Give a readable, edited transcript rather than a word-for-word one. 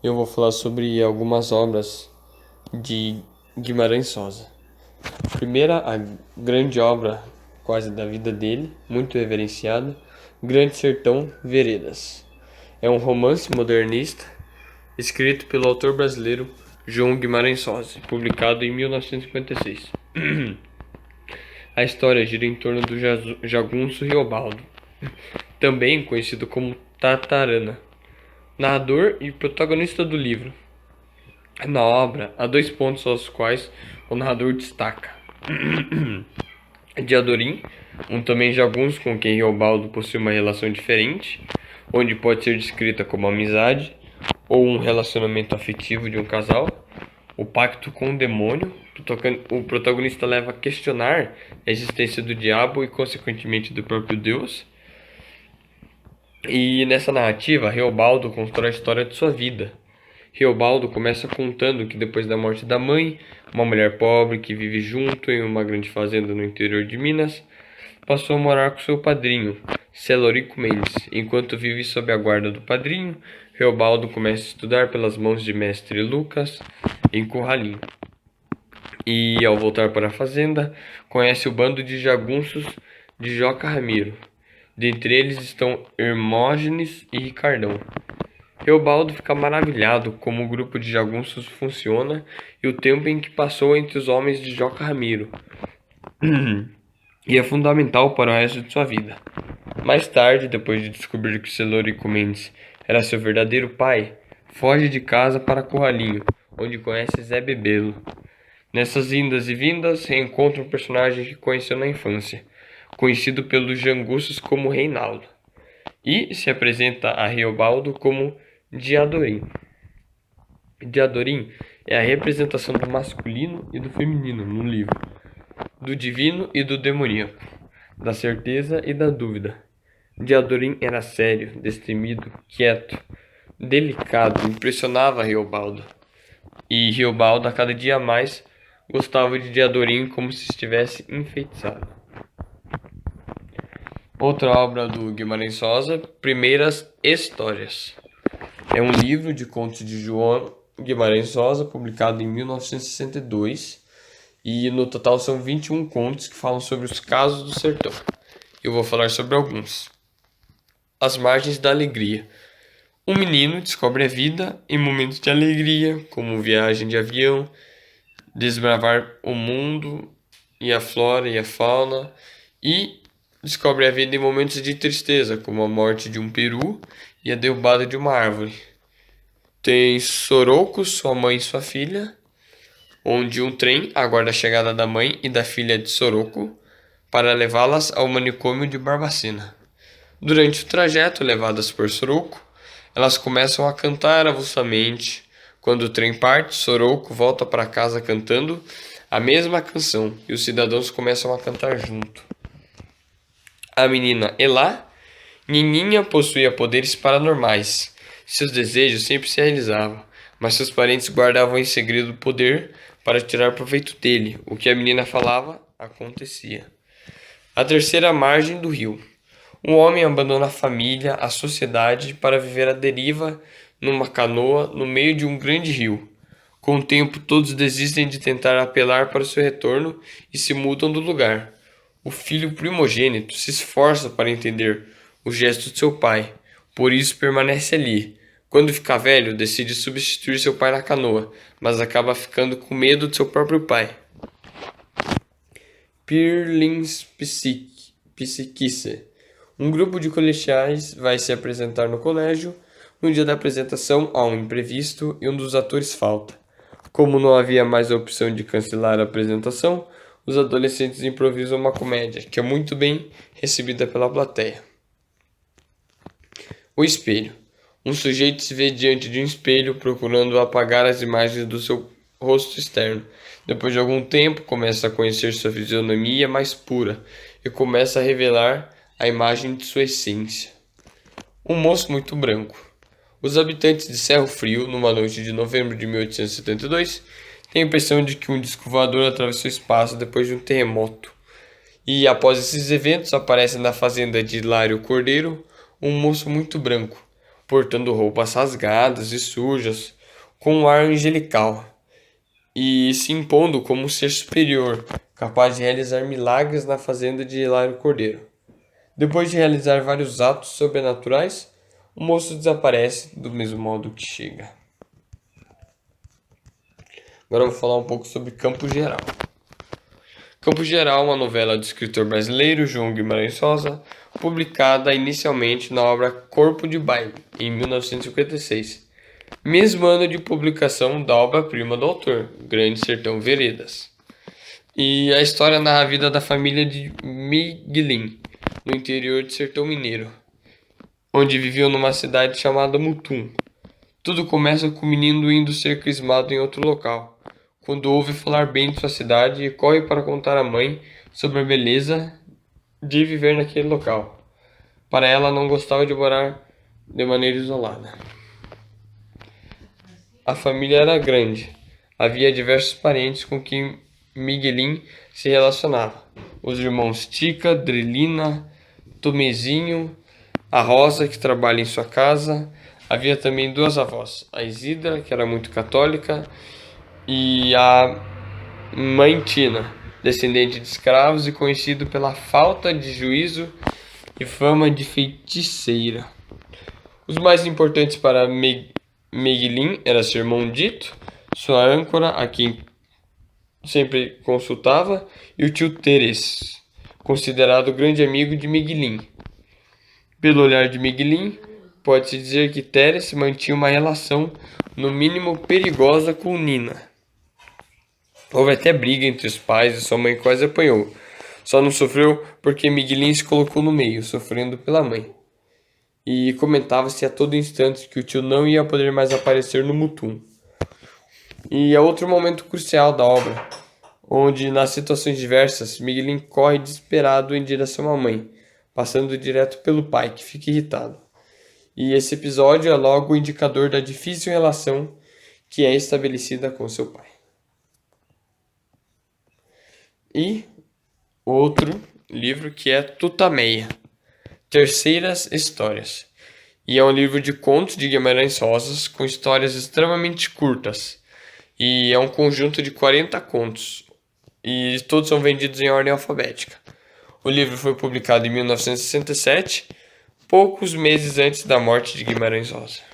Eu vou falar sobre algumas obras de Guimarães Rosa. Primeira, a grande obra quase da vida dele, muito reverenciada, Grande Sertão Veredas. É um romance modernista escrito pelo autor brasileiro João Guimarães Rosa, publicado em 1956. A história gira em torno do jagunço Riobaldo, também conhecido como Tatarana, narrador e protagonista do livro. Na obra, há dois pontos aos quais o narrador destaca: Diadorim, um também jagunço com quem Riobaldo possui uma relação diferente, onde pode ser descrita como amizade ou um relacionamento afetivo de um casal. O pacto com o demônio, o protagonista leva a questionar a existência do diabo e, consequentemente, do próprio Deus. E nessa narrativa, Reobaldo constrói a história de sua vida. Reobaldo começa contando que depois da morte da mãe, uma mulher pobre que vive junto em uma grande fazenda no interior de Minas, passou a morar com seu padrinho, Celorico Mendes. Enquanto vive sob a guarda do padrinho, Reobaldo começa a estudar pelas mãos de mestre Lucas em Curralinho. E ao voltar para a fazenda, conhece o bando de jagunços de Joca Ramiro. Dentre eles estão Hermógenes e Ricardão. Reobaldo fica maravilhado como o grupo de jagunços funciona e o tempo em que passou entre os homens de Joca Ramiro. E é fundamental para o resto de sua vida. Mais tarde, depois de descobrir que Celorico Mendes era seu verdadeiro pai, foge de casa para Curralinho, onde conhece Zé Bebelo. Nessas indas e vindas, reencontra um personagem que conheceu na infância, conhecido pelos janguços como Reinaldo, e se apresenta a Reobaldo como Diadorim. Diadorim é a representação do masculino e do feminino no livro, do divino e do demoníaco, da certeza e da dúvida. Diadorim era sério, destemido, quieto, delicado, impressionava Reobaldo. E Reobaldo, a cada dia mais, gostava de Diadorim como se estivesse enfeitiçado. Outra obra do Guimarães Rosa, Primeiras Histórias. É um livro de contos de João Guimarães Rosa, publicado em 1962, e no total são 21 contos que falam sobre os casos do sertão. Eu vou falar sobre alguns. As Margens da Alegria. Um menino descobre a vida em momentos de alegria, como viagem de avião, desbravar o mundo e a flora e a fauna, e descobre a vida em momentos de tristeza, como a morte de um peru e a derrubada de uma árvore. Tem Soroco, sua mãe e sua filha, onde um trem aguarda a chegada da mãe e da filha de Soroco para levá-las ao manicômio de Barbacena. Durante o trajeto levadas por Soroco, elas começam a cantar avulsamente. Quando o trem parte, Soroco volta para casa cantando a mesma canção e os cidadãos começam a cantar junto. A menina Elá, Nininha, possuía poderes paranormais. Seus desejos sempre se realizavam, mas seus parentes guardavam em segredo o poder para tirar proveito dele. O que a menina falava, acontecia. A terceira margem do rio. Um homem abandona a família, a sociedade, para viver à deriva numa canoa no meio de um grande rio. Com o tempo, todos desistem de tentar apelar para o seu retorno e se mudam do lugar. O filho primogênito se esforça para entender o gesto de seu pai, por isso permanece ali. Quando fica velho, decide substituir seu pai na canoa, mas acaba ficando com medo de seu próprio pai. Pirlings Psiquice. Um grupo de colegiais vai se apresentar no colégio. No dia da apresentação, há um imprevisto e um dos atores falta. Como não havia mais a opção de cancelar a apresentação, os adolescentes improvisam uma comédia, que é muito bem recebida pela plateia. O espelho. Um sujeito se vê diante de um espelho procurando apagar as imagens do seu rosto externo. Depois de algum tempo, começa a conhecer sua fisionomia mais pura e começa a revelar a imagem de sua essência. Um moço muito branco. Os habitantes de Cerro Frio, numa noite de novembro de 1872, têm a impressão de que um disco voador atravessou o espaço depois de um terremoto. E após esses eventos, aparece na fazenda de Hilário Cordeiro um moço muito branco. portando roupas rasgadas e sujas, com um ar angelical, e se impondo como um ser superior, capaz de realizar milagres na fazenda de Hilário Cordeiro. Depois de realizar vários atos sobrenaturais, o moço desaparece do mesmo modo que chega. Agora eu vou falar um pouco sobre Campo Geral. Campo Geral é uma novela do escritor brasileiro João Guimarães Rosa, publicada inicialmente na obra Corpo de Baile, em 1956, mesmo ano de publicação da obra-prima do autor, Grande Sertão Veredas. E a história narra a vida da família de Miguelim, no interior de Sertão Mineiro, onde viviam numa cidade chamada Mutum. Tudo começa com o menino indo ser crismado em outro local, quando ouve falar bem de sua cidade e corre para contar à mãe sobre a beleza de viver naquele local. Para ela, não gostava de morar de maneira isolada. A família era grande. Havia diversos parentes com quem Miguelim se relacionava. Os irmãos Tica, Drelina, Tomezinho, a Rosa, que trabalha em sua casa. Havia também duas avós, a Isidra, que era muito católica, e a mãe Tina, descendente de escravos e conhecido pela falta de juízo e fama de feiticeira. Os mais importantes para Miguelim era seu irmão Dito, sua âncora, a quem sempre consultava, e o tio Teres, considerado grande amigo de Miguelim. Pelo olhar de Miguelim, pode-se dizer que Teres mantinha uma relação, no mínimo perigosa, com Nina. Houve até briga entre os pais e sua mãe quase apanhou. Só não sofreu porque Miguelim se colocou no meio, sofrendo pela mãe. E comentava-se a todo instante que o tio não ia poder mais aparecer no Mutum. E é outro momento crucial da obra, onde, nas situações diversas, Miguelim corre desesperado em direção à mãe, passando direto pelo pai, que fica irritado. E esse episódio é logo o indicador da difícil relação que é estabelecida com seu pai. E outro livro que é Tutameia, Terceiras Histórias. E é um livro de contos de Guimarães Rosa com histórias extremamente curtas. E é um conjunto de 40 contos. E todos são vendidos em ordem alfabética. O livro foi publicado em 1967, poucos meses antes da morte de Guimarães Rosa.